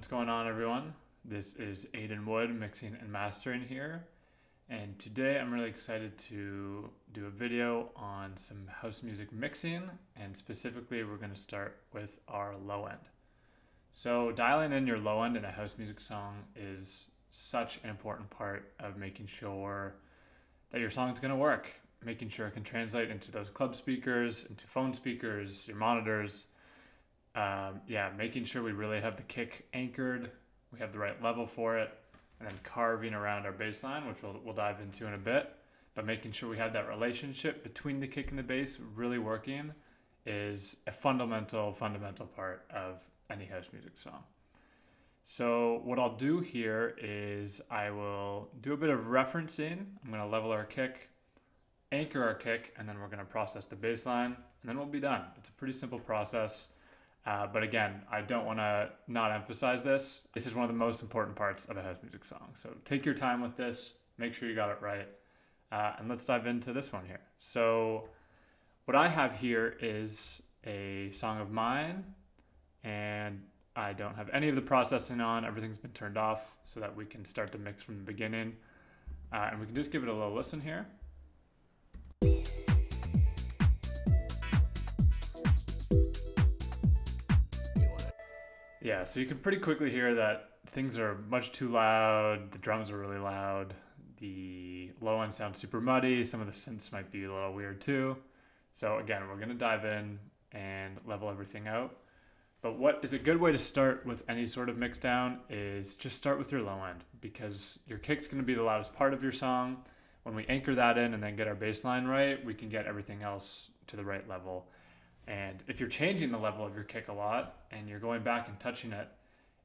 What's going on, everyone? This is Aiden Wood mixing and mastering here, and today I'm really excited to do a video on some house music mixing, and specifically we're going to start with our low end. So dialing in your low end in a house music song is such an important part of making sure that your song's going to work, making sure it can translate into those club speakers, into phone speakers, your monitors. Making sure we really have the kick anchored, we have the right level for it, and then carving around our bass line, which we'll dive into in a bit. But making sure we have that relationship between the kick and the bass really working is a fundamental part of any house music song. So what I'll do here is I will do a bit of referencing. I'm going to level our kick, anchor our kick, and then we're going to process the bass line, and then we'll be done. It's a pretty simple process. But again, I don't want to not emphasize this. This is one of the most important parts of a house music song. So take your time with this, make sure you got it right, and let's dive into this one here. So what I have here is a song of mine, and I don't have any of the processing on. Everything's been turned off so that we can start the mix from the beginning. And we can just give it a little listen here. Yeah, so you can pretty quickly hear that things are much too loud, the drums are really loud, the low end sounds super muddy, some of the synths might be a little weird too. So again, we're gonna dive in and level everything out. But what is a good way to start with any sort of mix down is just start with your low end, because your kick's gonna be the loudest part of your song. When we anchor that in and then get our bass line right, we can get everything else to the right level. And if you're changing the level of your kick a lot and you're going back and touching it,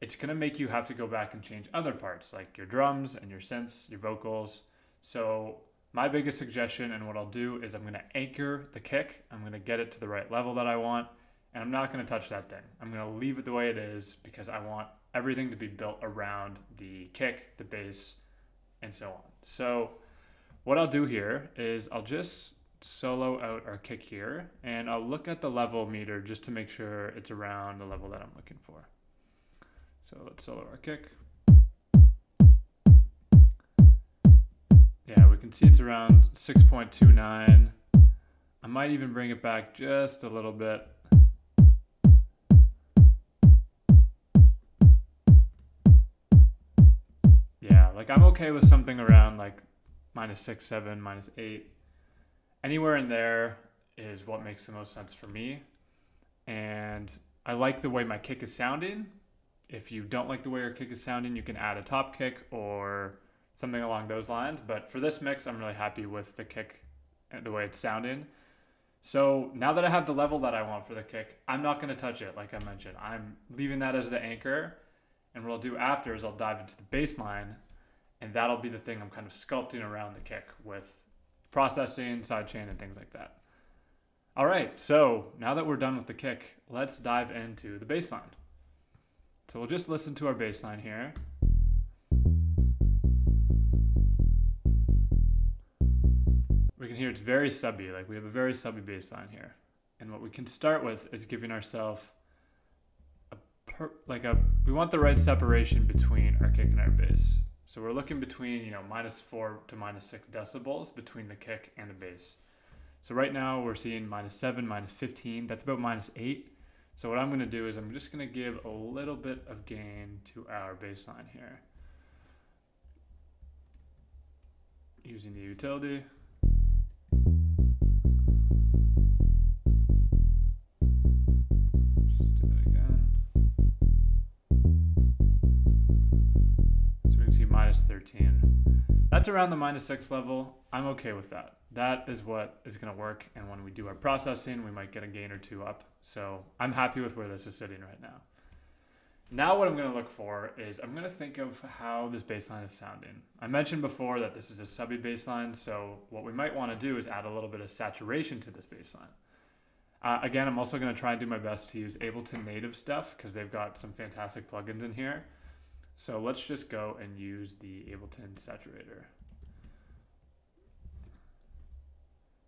it's going to make you have to go back and change other parts like your drums and your synths, your vocals. So my biggest suggestion and what I'll do is I'm going to anchor the kick. I'm going to get it to the right level that I want, and I'm not going to touch that thing. I'm going to leave it the way it is because I want everything to be built around the kick, the bass, and so on. So what I'll do here is I'll just solo out our kick here, and I'll look at the level meter just to make sure it's around the level that I'm looking for. So let's solo our kick. Yeah, we can see it's around 6.29. I might even bring it back just a little bit. Yeah, like I'm okay with something around like -6, 7, -8. Anywhere in there is what makes the most sense for me. And I like the way my kick is sounding. If you don't like the way your kick is sounding, you can add a top kick or something along those lines. But for this mix, I'm really happy with the kick and the way it's sounding. So now that I have the level that I want for the kick, I'm not going to touch it like I mentioned. I'm leaving that as the anchor. And what I'll do after is I'll dive into the bass line, and that'll be the thing I'm kind of sculpting around the kick with processing, sidechain, and things like that. All right, so now that we're done with the kick, let's dive into the bass line. So we'll just listen to our bass line here. We can hear it's very subby, like we have a very subby bass line here. And what we can start with is giving ourselves we want the right separation between our kick and our bass. So we're looking between, -4 to -6 decibels between the kick and the bass. So right now we're seeing -7, -15. That's about -8. So what I'm going to do is I'm just going to give a little bit of gain to our bass line here. Using the utility. Just do that again. So we can see -13. That's around the -6 level. I'm okay with that. That is what is going to work. And when we do our processing, we might get a gain or two up. So I'm happy with where this is sitting right now. Now what I'm going to look for is I'm going to think of how this bass line is sounding. I mentioned before that this is a subby bass line. So what we might want to do is add a little bit of saturation to this bass line. Again, I'm also going to try and do my best to use Ableton native stuff because they've got some fantastic plugins in here. So let's just go and use the Ableton saturator.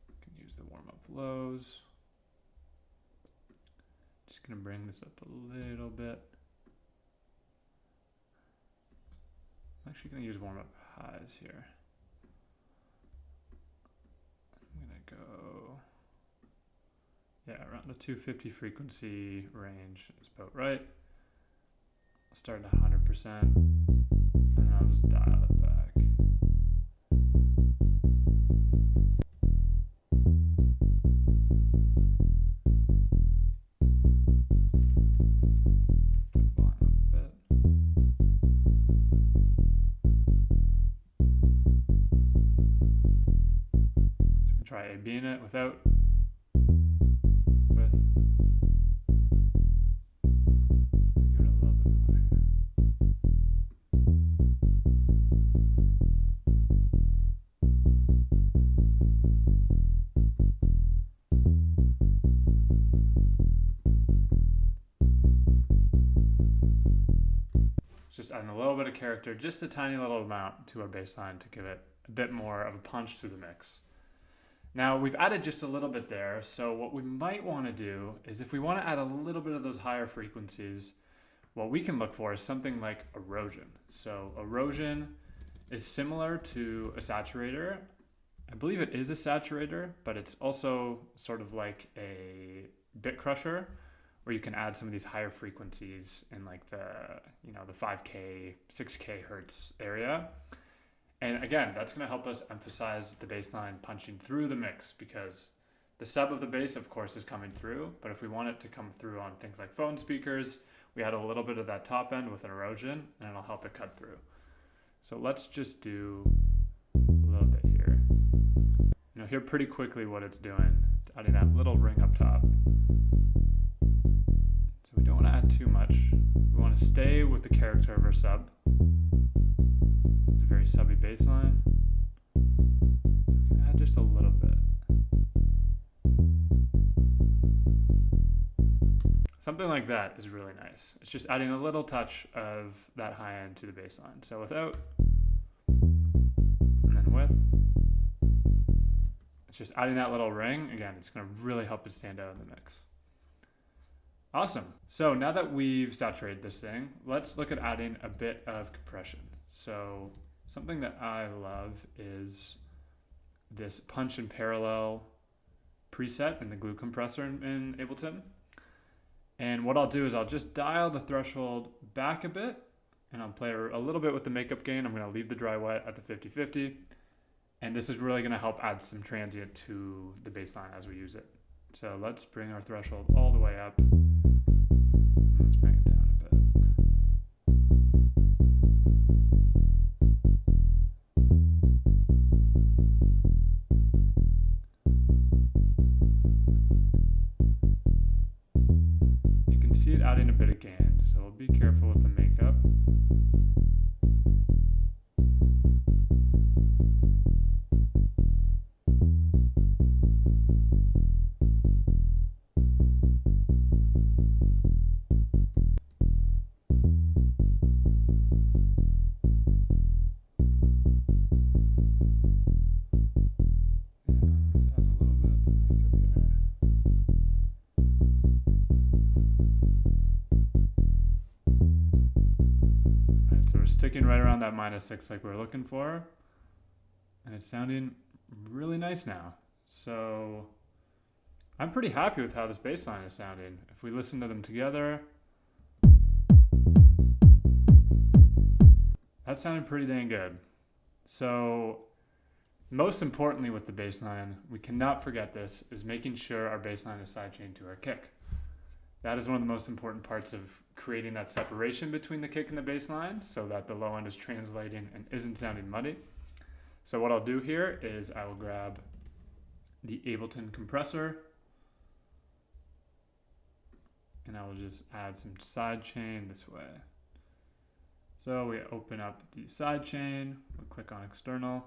You can use the warm-up lows. Just gonna bring this up a little bit. actually going to use warm-up highs here. I'm going to go, yeah, around the 250 frequency range is about right. I'll start at 100%, and then I'll just dial it back. Try A-B in it without, with. Give it a little bit more here. Just adding a little bit of character, just a tiny little amount to our bass line to give it a bit more of a punch to the mix. Now we've added just a little bit there, so what we might want to do is if we want to add a little bit of those higher frequencies, what we can look for is something like erosion. So erosion is similar to a saturator. I believe it is a saturator, but it's also sort of like a bit crusher, where you can add some of these higher frequencies in like the, the 5K, 6K hertz area. And again, that's going to help us emphasize the bass line punching through the mix, because the sub of the bass, of course, is coming through. But if we want it to come through on things like phone speakers, we add a little bit of that top end with an erosion, and it'll help it cut through. So let's just do a little bit here. You'll hear pretty quickly what it's doing. It's adding that little ring up top. So we don't want to add too much. We want to stay with the character of our sub. It's a very subby bass line. So we can add just a little bit. Something like that is really nice. It's just adding a little touch of that high end to the bass line. So without, and then with. It's just adding that little ring. Again, it's going to really help it stand out in the mix. Awesome. So now that we've saturated this thing, let's look at adding a bit of compression. So something that I love is this punch in parallel preset in the glue compressor in Ableton. And what I'll do is I'll just dial the threshold back a bit, and I'll play a little bit with the makeup gain. I'm going to leave the dry wet at the 50-50. And this is really going to help add some transient to the bass line as we use it. So let's bring our threshold all the way up. Let's bring it down a bit. You can see it adding a bit of gain, so we'll be careful with the makeup. Sticking right around that -6 like we're looking for, and it's sounding really nice now. So I'm pretty happy with how this bass line is sounding. If we listen to them together, that sounded pretty dang good. So most importantly with the bass line, we cannot forget this, is making sure our bass line is sidechained to our kick. That is one of the most important parts of creating that separation between the kick and the bass line, so that the low end is translating and isn't sounding muddy. So what I'll do here is I will grab the Ableton compressor, and I will just add some sidechain this way. So we open up the sidechain, we'll click on external.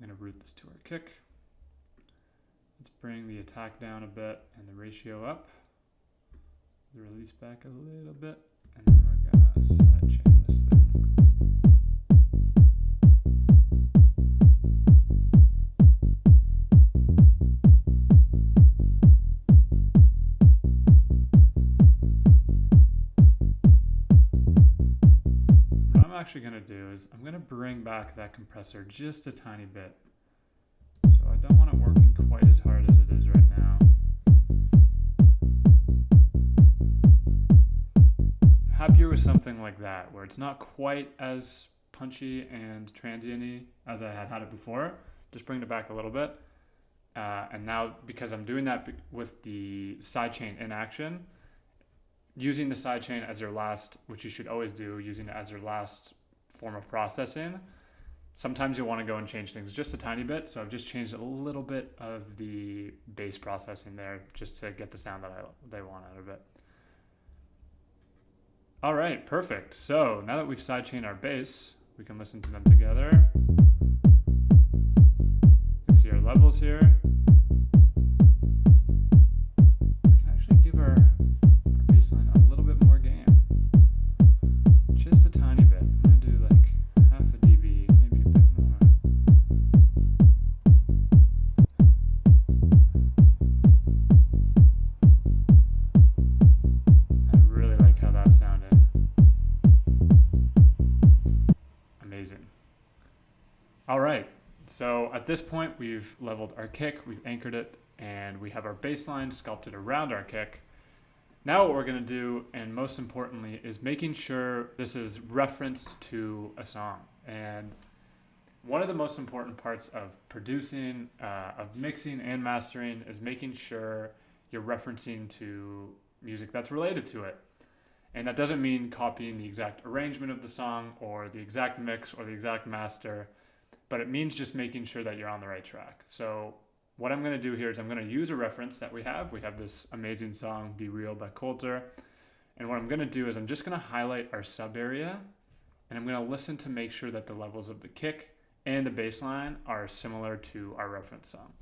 I'm going to route this to our kick. Let's bring the attack down a bit and the ratio up. The release back a little bit, and then we're gonna sidechain this thing. actually going to do is I'm going to bring back that compressor just a tiny bit. So I don't want it working quite as hard as it is right now. I'm happier with something like that, where it's not quite as punchy and transient-y as I had it before. Just bring it back a little bit. And now, because I'm doing that with the sidechain in action, using the sidechain as your last, which you should always do, using it as your last form of processing, sometimes you'll want to go and change things just a tiny bit. So I've just changed a little bit of the bass processing there just to get the sound that they want out of it. All right, perfect. So now that we've sidechained our bass, we can listen to them together. You can see our levels here. We can actually give our bass line a little bit more gain. Just a tiny bit. I'm going to do like half a dB, maybe a bit more. I really like how that sounded. Amazing. All right, so at this point we've leveled our kick, we've anchored it, and we have our bass line sculpted around our kick. Now what we're going to do, and most importantly, is making sure this is referenced to a song. And one of the most important parts of producing, of mixing and mastering, is making sure you're referencing to music that's related to it. And that doesn't mean copying the exact arrangement of the song or the exact mix or the exact master, but it means just making sure that you're on the right track. So what I'm going to do here is I'm going to use a reference that we have. We have this amazing song, Be Real by Coulter. And what I'm going to do is I'm just going to highlight our sub area, and I'm going to listen to make sure that the levels of the kick and the bass line are similar to our reference song.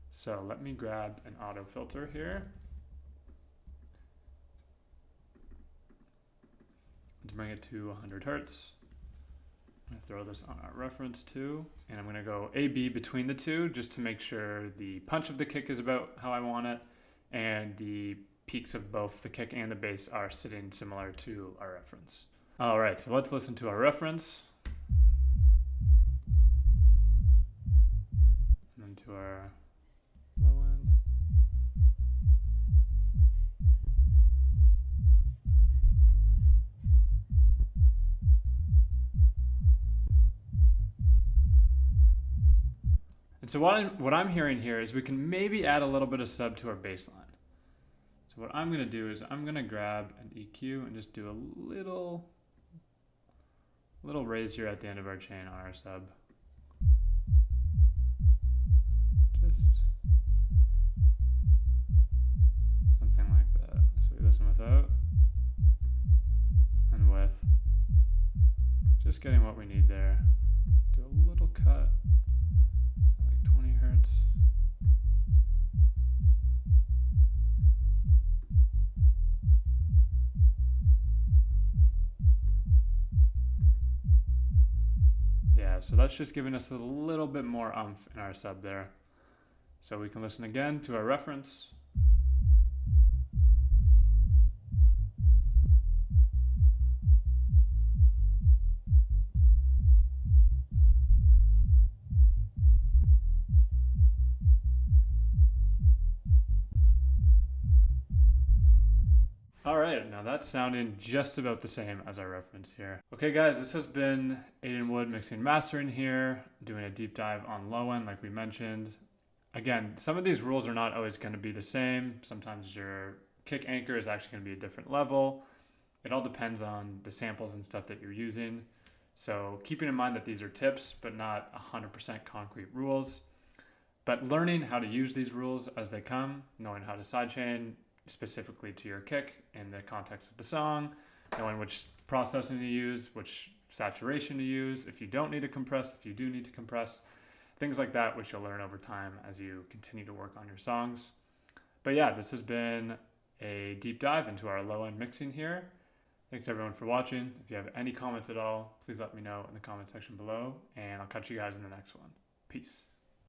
So let me grab an auto filter here to bring it to 100 Hertz. I'm going to throw this on our reference too, and I'm going to go A-B between the two just to make sure the punch of the kick is about how I want it, and the peaks of both the kick and the bass are sitting similar to our reference. All right, so let's listen to our reference. And then to our low end. And so what I'm hearing here is we can maybe add a little bit of sub to our bass line. So what I'm going to do is I'm going to grab an EQ and just do a little raise here at the end of our chain on our sub. Just something like that. So we listen without and with. Just getting what we need there. Do a little cut. 20 Hertz. Yeah, so that's just giving us a little bit more oomph in our sub there. So we can listen again to our reference. All right, now that's sounding just about the same as our reference here. Okay guys, this has been Aiden Wood mixing and mastering here, doing a deep dive on Lowend like we mentioned. Again, some of these rules are not always going to be the same. Sometimes your kick anchor is actually going to be a different level. It all depends on the samples and stuff that you're using. So keeping in mind that these are tips, but not 100% concrete rules. But learning how to use these rules as they come, knowing how to sidechain, specifically to your kick in the context of the song, knowing which processing to use, which saturation to use, if you don't need to compress, if you do need to compress, things like that, which you'll learn over time as you continue to work on your songs. But yeah, this has been a deep dive into our low-end mixing here. Thanks everyone for watching. If you have any comments at all, please let me know in the comment section below, and I'll catch you guys in the next one. Peace.